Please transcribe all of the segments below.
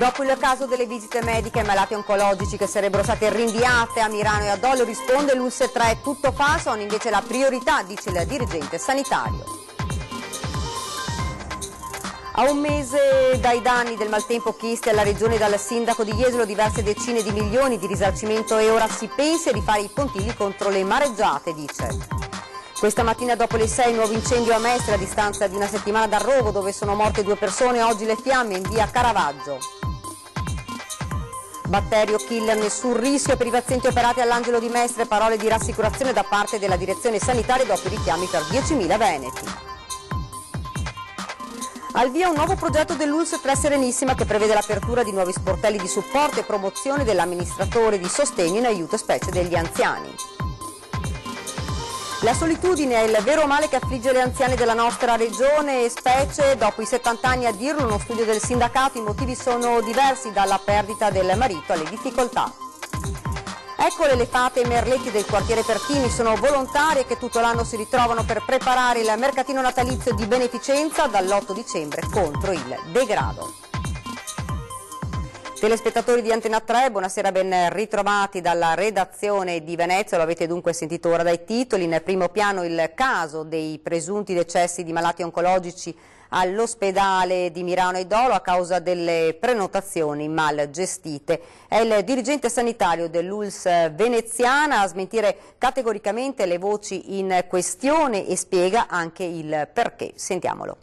Dopo il caso delle visite mediche ai malati oncologici che sarebbero state rinviate a Milano e a Dolo, risponde l'ULSS 3 è tutto falso, hanno invece la priorità, dice il dirigente sanitario. A un mese dai danni del maltempo chiesti alla Regione dal sindaco di Jesolo diverse decine di milioni di risarcimento e ora si pensa di fare i pontili contro le mareggiate, dice. Questa mattina dopo le 6 nuovo incendio a Mestre a distanza di una settimana dal rogo dove sono morte 2 persone, oggi le fiamme in via Caravaggio. Batterio killer, nessun rischio per i pazienti operati all'Angelo di Mestre, parole di rassicurazione da parte della direzione sanitaria dopo i richiami per 10.000 veneti. Al via un nuovo progetto dell'ULSS 3 Serenissima che prevede l'apertura di nuovi sportelli di supporto e promozione dell'amministratore di sostegno in aiuto specie degli anziani. La solitudine è il vero male che affligge le anziane della nostra regione, specie dopo i 70 anni, a dirlo uno studio del sindacato. I motivi sono diversi, dalla perdita del marito alle difficoltà. Eccole le fate e merletti del quartiere Pertini, sono volontarie che tutto l'anno si ritrovano per preparare il mercatino natalizio di beneficenza dall'8 dicembre contro il degrado. Telespettatori di Antena 3, buonasera, ben ritrovati dalla redazione di Venezia. Lo avete dunque sentito ora dai titoli. In primo piano il caso dei presunti decessi di malati oncologici all'ospedale di Milano e Dolo a causa delle prenotazioni mal gestite. È il dirigente sanitario dell'ULSS veneziana a smentire categoricamente le voci in questione e spiega anche il perché. Sentiamolo.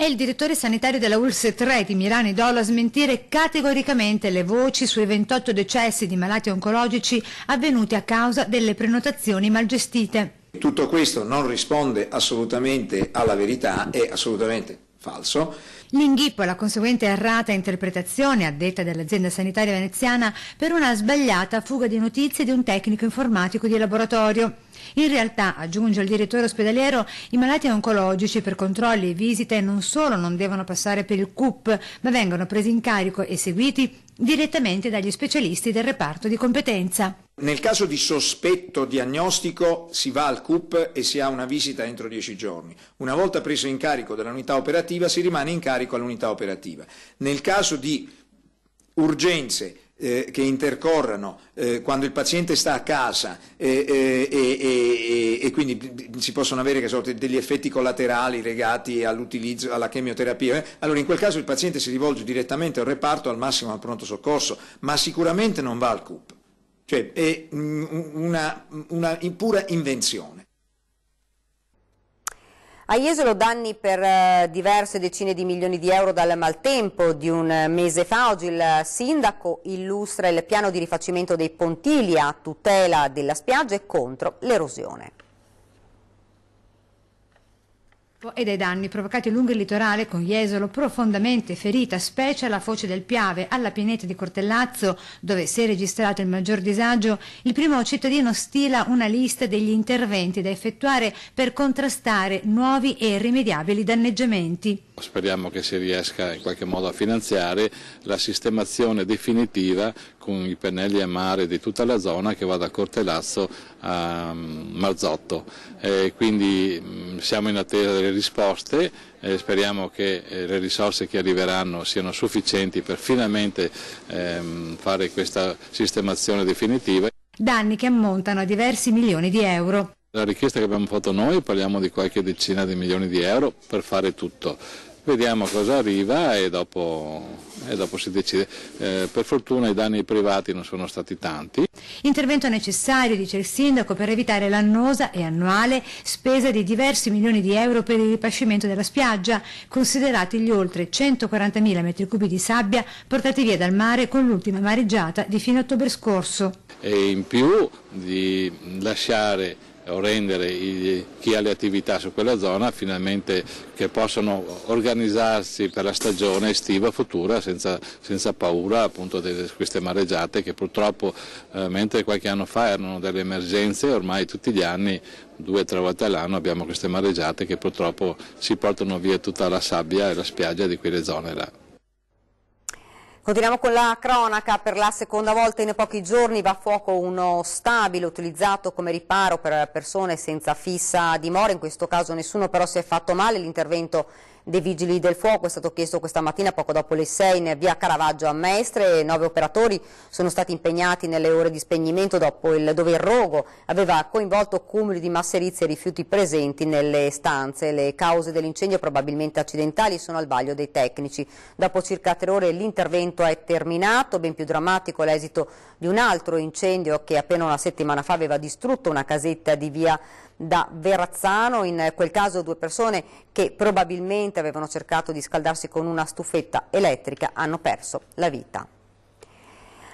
È il direttore sanitario della ULSS 3 di Milano e Dolo a smentire categoricamente le voci sui 28 decessi di malati oncologici avvenuti a causa delle prenotazioni mal gestite. Tutto questo non risponde assolutamente alla verità, è assolutamente falso. L'inghippo e la conseguente errata interpretazione, a detta dell'azienda sanitaria veneziana, per una sbagliata fuga di notizie di un tecnico informatico di laboratorio. In realtà, aggiunge il direttore ospedaliero, i malati oncologici per controlli e visite non solo non devono passare per il CUP, ma vengono presi in carico e seguiti direttamente dagli specialisti del reparto di competenza. Nel caso di sospetto diagnostico si va al CUP e si ha una visita entro 10 giorni. Una volta preso in carico dall'unità operativa si rimane in carico all'unità operativa. Nel caso di urgenze che intercorrano quando il paziente sta a casa e quindi si possono avere degli effetti collaterali legati all'utilizzo, alla chemioterapia, allora in quel caso il paziente si rivolge direttamente al reparto, al massimo al pronto soccorso, ma sicuramente non va al CUP, cioè è una pura invenzione. A Jesolo danni per diverse decine di milioni di euro dal maltempo di un mese fa. Oggi il sindaco illustra il piano di rifacimento dei pontili a tutela della spiaggia e contro l'erosione. E dai danni provocati lungo il litorale, con Jesolo profondamente ferita, specie alla foce del Piave, alla pineta di Cortellazzo, dove si è registrato il maggior disagio. Il primo cittadino stila una lista degli interventi da effettuare per contrastare nuovi e irrimediabili danneggiamenti. Speriamo che si riesca in qualche modo a finanziare la sistemazione definitiva con i pennelli a mare di tutta la zona che va da Cortellazzo a Marzotto. Quindi siamo in attesa delle risposte, speriamo che le risorse che arriveranno siano sufficienti per finalmente fare questa sistemazione definitiva. Danni che ammontano a diversi milioni di euro. La richiesta che abbiamo fatto noi, parliamo di qualche decina di milioni di euro per fare tutto. Vediamo cosa arriva e dopo si decide. Per fortuna i danni privati non sono stati tanti. Intervento necessario, dice il sindaco, per evitare l'annosa e annuale spesa di diversi milioni di euro per il ripascimento della spiaggia, considerati gli oltre 140.000 metri cubi di sabbia portati via dal mare con l'ultima mareggiata di fine ottobre scorso. E in più di lasciare o rendere chi ha le attività su quella zona finalmente che possano organizzarsi per la stagione estiva futura senza paura appunto di queste mareggiate che purtroppo mentre qualche anno fa erano delle emergenze, ormai tutti gli anni 2 o 3 volte all'anno abbiamo queste mareggiate che purtroppo ci portano via tutta la sabbia e la spiaggia di quelle zone là. Continuiamo con la cronaca. Per la seconda volta in pochi giorni va a fuoco uno stabile utilizzato come riparo per persone senza fissa dimora. In questo caso nessuno però si è fatto male. L'intervento dei Vigili del Fuoco. È stato chiesto questa mattina poco dopo le 6 in via Caravaggio a Mestre. 9 operatori sono stati impegnati nelle ore di spegnimento dove il rogo aveva coinvolto cumuli di masserizie e rifiuti presenti nelle stanze. Le cause dell'incendio, probabilmente accidentali, sono al vaglio dei tecnici. Dopo circa 3 ore l'intervento è terminato. Ben più drammatico l'esito di un altro incendio che appena una settimana fa aveva distrutto una casetta di via da Verrazzano. In quel caso 2 persone che probabilmente avevano cercato di scaldarsi con una stufetta elettrica hanno perso la vita.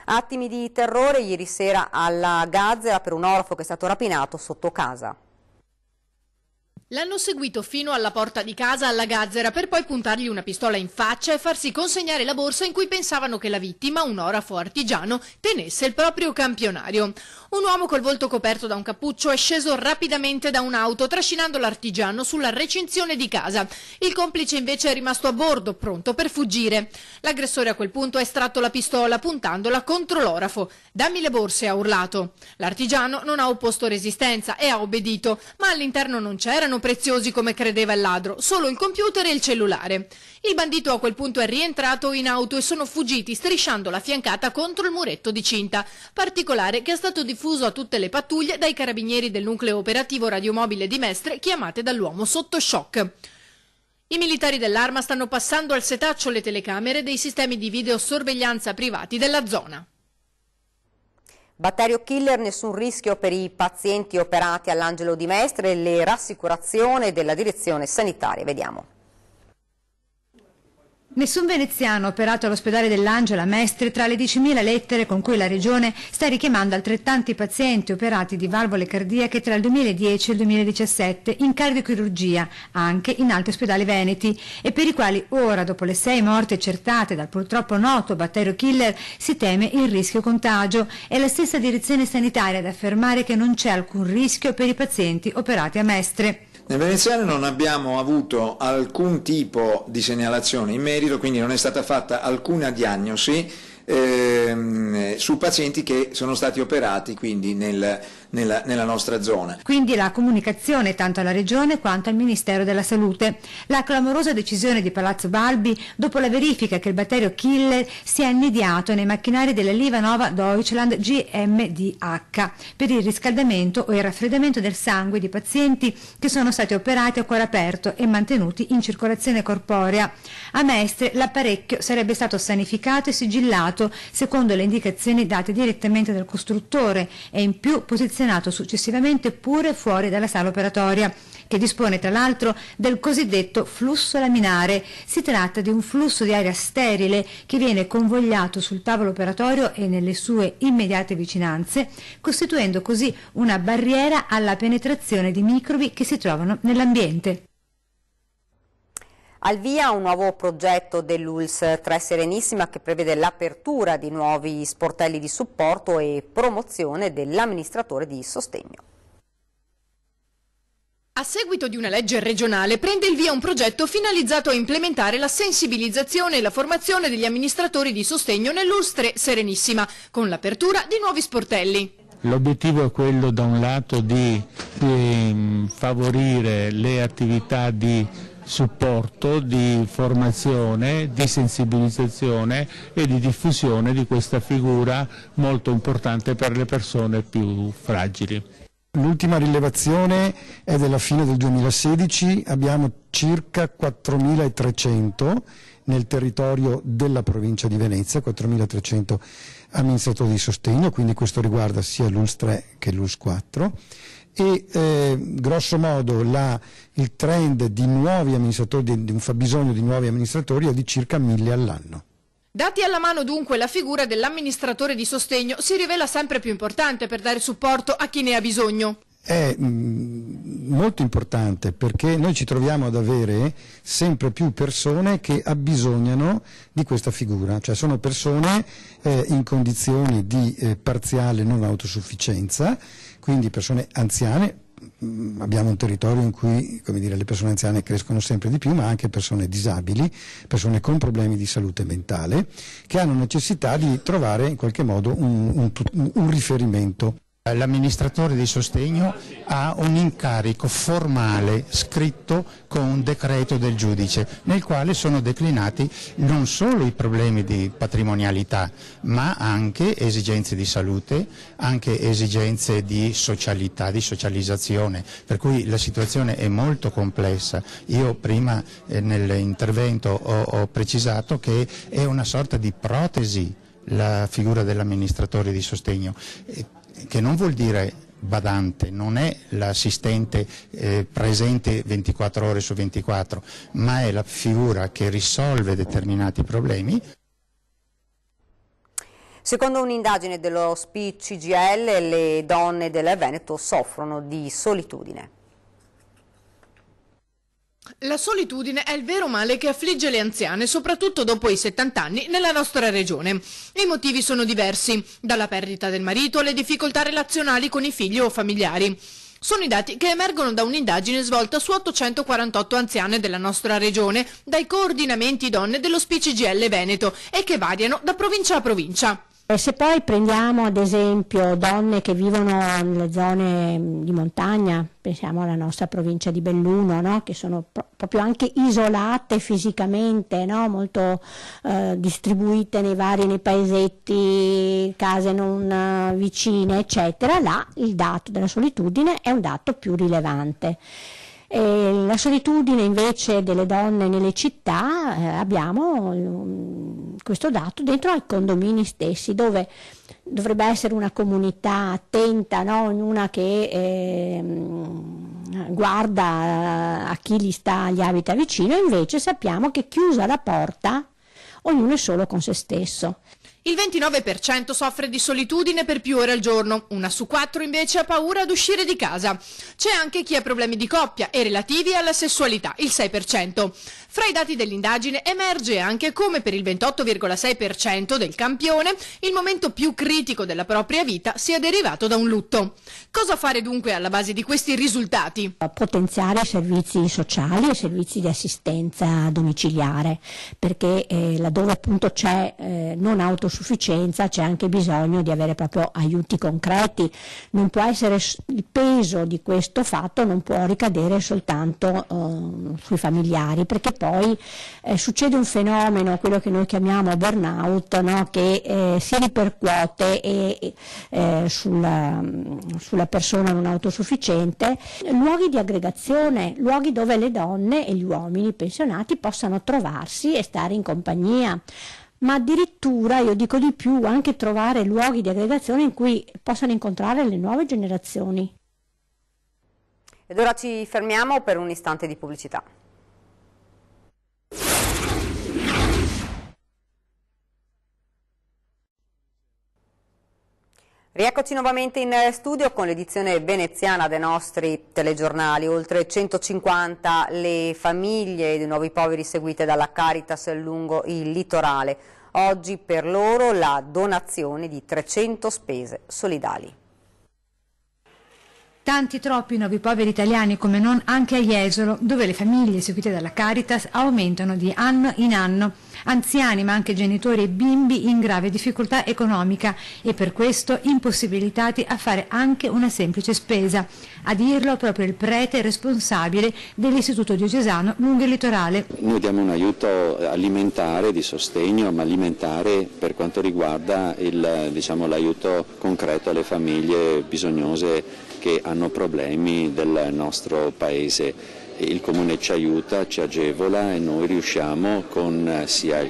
Attimi di terrore ieri sera alla Gazzera per un orfo che è stato rapinato sotto casa. L'hanno seguito fino alla porta di casa alla Gazzera per poi puntargli una pistola in faccia e farsi consegnare la borsa in cui pensavano che la vittima, un orafo artigiano, tenesse il proprio campionario. Un uomo col volto coperto da un cappuccio è sceso rapidamente da un'auto trascinando l'artigiano sulla recinzione di casa. Il complice invece è rimasto a bordo, pronto per fuggire. L'aggressore a quel punto ha estratto la pistola puntandola contro l'orafo. «Dammi le borse», ha urlato. L'artigiano non ha opposto resistenza e ha obbedito, ma all'interno non c'erano preziosi come credeva il ladro, solo il computer e il cellulare. Il bandito a quel punto è rientrato in auto e sono fuggiti strisciando la fiancata contro il muretto di cinta, particolare che è stato diffuso a tutte le pattuglie dai carabinieri del nucleo operativo radiomobile di Mestre chiamate dall'uomo sotto shock. I militari dell'Arma stanno passando al setaccio le telecamere dei sistemi di videosorveglianza privati della zona. Batterio killer, nessun rischio per i pazienti operati all'Angelo di Mestre, le rassicurazioni della direzione sanitaria. Vediamo. Nessun veneziano operato all'ospedale dell'Angelo a Mestre tra le 10.000 lettere con cui la Regione sta richiamando altrettanti pazienti operati di valvole cardiache tra il 2010 e il 2017 in cardiochirurgia, anche in altri ospedali veneti, e per i quali ora, dopo le 6 morti accertate dal purtroppo noto batterio killer, si teme il rischio contagio. È la stessa direzione sanitaria ad affermare che non c'è alcun rischio per i pazienti operati a Mestre. Nel veneziano non abbiamo avuto alcun tipo di segnalazione in merito, quindi non è stata fatta alcuna diagnosi su pazienti che sono stati operati quindi nella nostra zona. Quindi la comunicazione tanto alla Regione quanto al Ministero della Salute. La clamorosa decisione di Palazzo Balbi dopo la verifica che il batterio killer si è annidiato nei macchinari della Livanova Deutschland GmbH per il riscaldamento o il raffreddamento del sangue di pazienti che sono stati operati a cuore aperto e mantenuti in circolazione corporea. A Mestre l'apparecchio sarebbe stato sanificato e sigillato secondo le indicazioni date direttamente dal costruttore e in più posizionato successivamente pure fuori dalla sala operatoria, che dispone tra l'altro del cosiddetto flusso laminare. Si tratta di un flusso di aria sterile che viene convogliato sul tavolo operatorio e nelle sue immediate vicinanze, costituendo così una barriera alla penetrazione di microbi che si trovano nell'ambiente. Al via un nuovo progetto dell'ULSS 3 Serenissima che prevede l'apertura di nuovi sportelli di supporto e promozione dell'amministratore di sostegno. A seguito di una legge regionale prende il via un progetto finalizzato a implementare la sensibilizzazione e la formazione degli amministratori di sostegno nell'ULSS 3 Serenissima, con l'apertura di nuovi sportelli. L'obiettivo è quello da un lato di favorire le attività di supporto, di formazione, di sensibilizzazione e di diffusione di questa figura molto importante per le persone più fragili. L'ultima rilevazione è della fine del 2016, abbiamo circa 4.300 nel territorio della provincia di Venezia, 4.300 amministratori di sostegno, quindi questo riguarda sia l'ULSS 3 che l'ULSS 4. E grosso modo il trend di nuovi amministratori, di un fabbisogno di nuovi amministratori è di circa 1.000 all'anno. Dati alla mano dunque la figura dell'amministratore di sostegno si rivela sempre più importante per dare supporto a chi ne ha bisogno. È molto importante perché noi ci troviamo ad avere sempre più persone che abbisognano di questa figura, cioè sono persone in condizioni di parziale non autosufficienza, quindi persone anziane. Abbiamo un territorio in cui, come dire, le persone anziane crescono sempre di più, ma anche persone disabili, persone con problemi di salute mentale, che hanno necessità di trovare in qualche modo un riferimento. L'amministratore di sostegno ha un incarico formale scritto con un decreto del giudice nel quale sono declinati non solo i problemi di patrimonialità ma anche esigenze di salute, anche esigenze di socialità, di socializzazione, per cui la situazione è molto complessa. Io prima nell'intervento ho precisato che è una sorta di protesi la figura dell'amministratore di sostegno, che non vuol dire badante, non è l'assistente presente 24 ore su 24, ma è la figura che risolve determinati problemi. Secondo un'indagine dello SPI-CGIL, le donne del Veneto soffrono di solitudine. La solitudine è il vero male che affligge le anziane, soprattutto dopo i 70 anni, nella nostra regione. I motivi sono diversi, dalla perdita del marito alle difficoltà relazionali con i figli o familiari. Sono i dati che emergono da un'indagine svolta su 848 anziane della nostra regione, dai coordinamenti donne dello SPI-CGIL Veneto, e che variano da provincia a provincia. Se poi prendiamo ad esempio donne che vivono nelle zone di montagna, pensiamo alla nostra provincia di Belluno, no? Che sono proprio anche isolate fisicamente, no? Molto distribuite nei paesetti, case non vicine, eccetera, là il dato della solitudine è un dato più rilevante. La solitudine invece delle donne nelle città, abbiamo questo dato dentro ai condomini stessi, dove dovrebbe essere una comunità attenta, no? Ognuna che guarda a chi gli abita vicino, invece sappiamo che chiusa la porta ognuno è solo con se stesso. Il 29% soffre di solitudine per più ore al giorno, 1 su 4 invece ha paura ad uscire di casa. C'è anche chi ha problemi di coppia e relativi alla sessualità, il 6%. Fra i dati dell'indagine emerge anche come per il 28,6% del campione il momento più critico della propria vita sia derivato da un lutto. Cosa fare dunque alla base di questi risultati? Potenziare i servizi sociali e i servizi di assistenza domiciliare, perché laddove appunto c'è non autosufficienza c'è anche bisogno di avere proprio aiuti concreti. Non può essere, il peso di questo fatto non può ricadere soltanto sui familiari, perché poi succede un fenomeno, quello che noi chiamiamo burnout, no? Che si ripercuote sulla persona non autosufficiente. Luoghi di aggregazione, luoghi dove le donne e gli uomini pensionati possano trovarsi e stare in compagnia, ma addirittura, io dico di più, anche trovare luoghi di aggregazione in cui possano incontrare le nuove generazioni. Ed ora ci fermiamo per un istante di pubblicità. Rieccoci nuovamente in studio con l'edizione veneziana dei nostri telegiornali. Oltre 150 le famiglie dei nuovi poveri seguite dalla Caritas lungo il litorale. Oggi per loro la donazione di 300 spese solidali. Tanti troppi nuovi poveri italiani, come non anche a Jesolo, dove le famiglie seguite dalla Caritas aumentano di anno in anno. Anziani ma anche genitori e bimbi in grave difficoltà economica e per questo impossibilitati a fare anche una semplice spesa. A dirlo proprio il prete responsabile dell'Istituto Diocesano lungo il litorale. Noi diamo un aiuto alimentare, di sostegno, ma alimentare per quanto riguarda l'aiuto concreto alle famiglie bisognose che hanno problemi del nostro paese. Il Comune ci aiuta, ci agevola e noi riusciamo,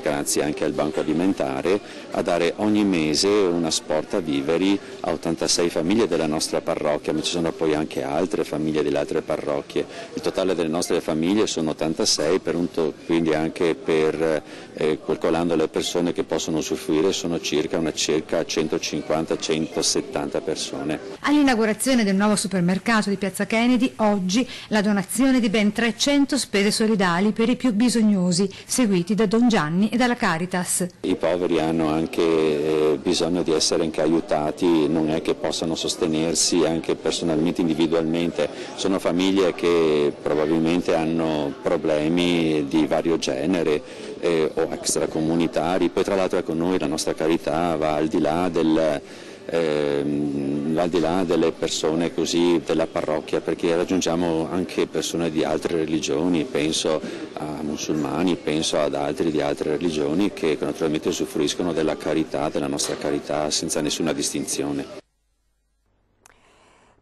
grazie anche al Banco Alimentare, a dare ogni mese una sporta viveri a 86 famiglie della nostra parrocchia, ma ci sono poi anche altre famiglie delle altre parrocchie. Il totale delle nostre famiglie sono 86, quindi anche calcolando le persone che possono usufruire sono circa 150-170 persone. All'inaugurazione del nuovo supermercato di Piazza Kennedy, oggi la donazione di ben 300 spese solidali per i più bisognosi, seguiti da Don Gianni e dalla Caritas. I poveri hanno anche bisogno di essere anche aiutati, non è che possano sostenersi anche personalmente, individualmente. Sono famiglie che probabilmente hanno problemi di vario genere o extracomunitari. Poi tra l'altro con noi la nostra carità va al di là al di là delle persone così della parrocchia, perché raggiungiamo anche persone di altre religioni, penso a musulmani, penso ad altri di altre religioni che naturalmente usufruiscono della carità, della nostra carità senza nessuna distinzione.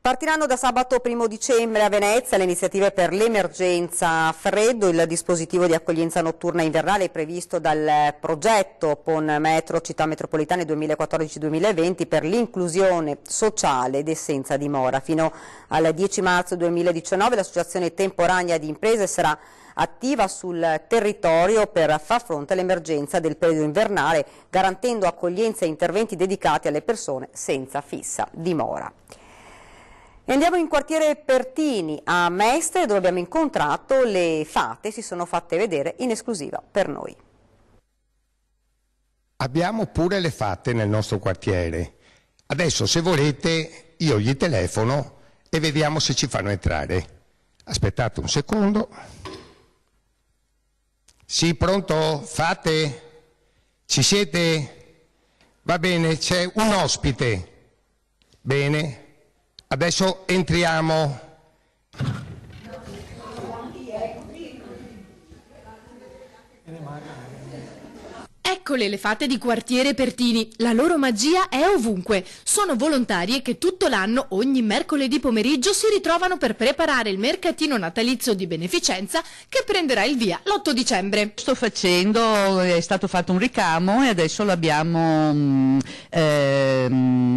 Partiranno da sabato 1° dicembre a Venezia le iniziative per l'emergenza freddo. Il dispositivo di accoglienza notturna invernale è previsto dal progetto PON Metro Città Metropolitane 2014-2020 per l'inclusione sociale ed senza dimora. Fino al 10 marzo 2019 l'associazione temporanea di imprese sarà attiva sul territorio per far fronte all'emergenza del periodo invernale, garantendo accoglienza e interventi dedicati alle persone senza fissa dimora. E andiamo in quartiere Pertini a Mestre, dove abbiamo incontrato le fate, si sono fatte vedere in esclusiva per noi. Abbiamo pure le fate nel nostro quartiere. Adesso, se volete, io gli telefono e vediamo se ci fanno entrare. Aspettate un secondo. Sì, pronto? Fate? Ci siete? Va bene, c'è un ospite. Bene. Adesso entriamo. Eccole le fate di quartiere Pertini, la loro magia è ovunque. Sono volontarie che tutto l'anno, ogni mercoledì pomeriggio, si ritrovano per preparare il mercatino natalizio di beneficenza che prenderà il via l'8 dicembre. Sto facendo, è stato fatto un ricamo e adesso l'abbiamo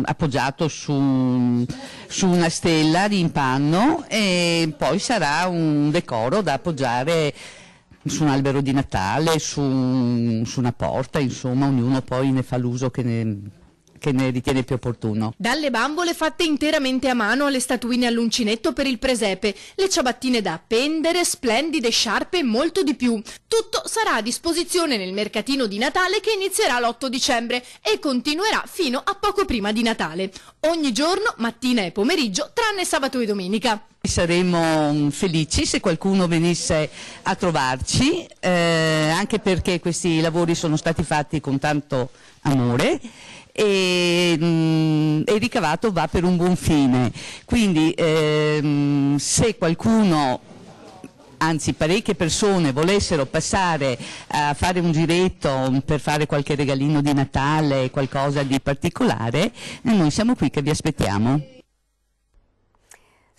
appoggiato su una stella di impanno e poi sarà un decoro da appoggiare su un albero di Natale, su una porta, insomma ognuno poi ne fa l'uso che ne ritiene più opportuno. Dalle bambole fatte interamente a mano alle statuine all'uncinetto per il presepe, le ciabattine da appendere, splendide sciarpe e molto di più. Tutto sarà a disposizione nel mercatino di Natale che inizierà l'8 dicembre e continuerà fino a poco prima di Natale. Ogni giorno, mattina e pomeriggio, tranne sabato e domenica. Saremmo felici se qualcuno venisse a trovarci, anche perché questi lavori sono stati fatti con tanto amore e il ricavato va per un buon fine. Quindi se qualcuno, anzi parecchie persone, volessero passare a fare un giretto per fare qualche regalino di Natale, qualcosa di particolare, noi siamo qui che vi aspettiamo.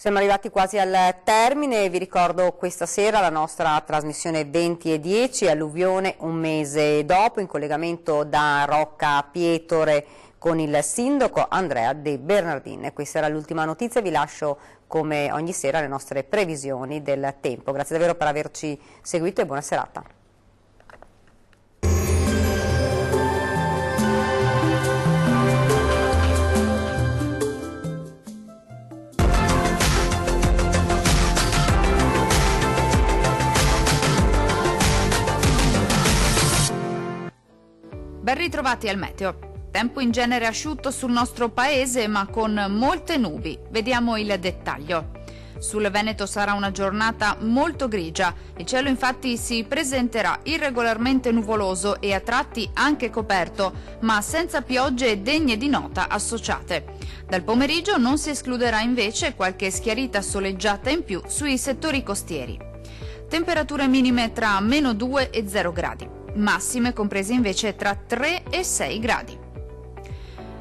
Siamo arrivati quasi al termine, vi ricordo questa sera la nostra trasmissione 20 e 10, alluvione un mese dopo, in collegamento da Rocca Pietore con il sindaco Andrea De Bernardin. Questa era l'ultima notizia, vi lascio come ogni sera le nostre previsioni del tempo. Grazie davvero per averci seguito e buona serata. Ben ritrovati al meteo. Tempo in genere asciutto sul nostro paese ma con molte nubi. Vediamo il dettaglio. Sul Veneto sarà una giornata molto grigia. Il cielo infatti si presenterà irregolarmente nuvoloso e a tratti anche coperto, ma senza piogge degne di nota associate. Dal pomeriggio non si escluderà invece qualche schiarita soleggiata in più sui settori costieri. Temperature minime tra -2 e 0 gradi. Massime comprese invece tra 3 e 6 gradi.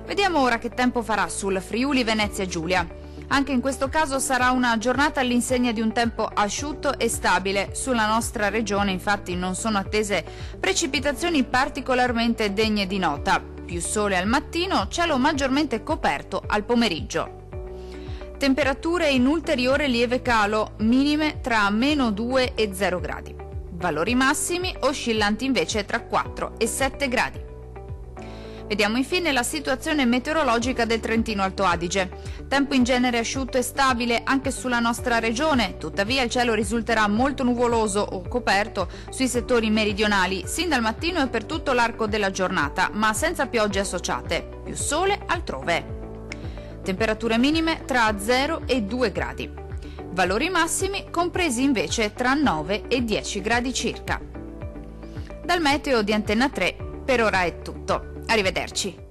Vediamo ora che tempo farà sul Friuli Venezia Giulia. Anche in questo caso sarà una giornata all'insegna di un tempo asciutto e stabile. Sulla nostra regione infatti non sono attese precipitazioni particolarmente degne di nota. Più sole al mattino, cielo maggiormente coperto al pomeriggio. Temperature in ulteriore lieve calo, minime tra -2 e 0 gradi. Valori massimi oscillanti invece tra 4 e 7 gradi. Vediamo infine la situazione meteorologica del Trentino Alto Adige. Tempo in genere asciutto e stabile anche sulla nostra regione, tuttavia il cielo risulterà molto nuvoloso o coperto sui settori meridionali, sin dal mattino e per tutto l'arco della giornata, ma senza piogge associate, più sole altrove. Temperature minime tra 0 e 2 gradi. Valori massimi compresi invece tra 9 e 10 gradi circa. Dal meteo di Antenna 3 per ora è tutto. Arrivederci.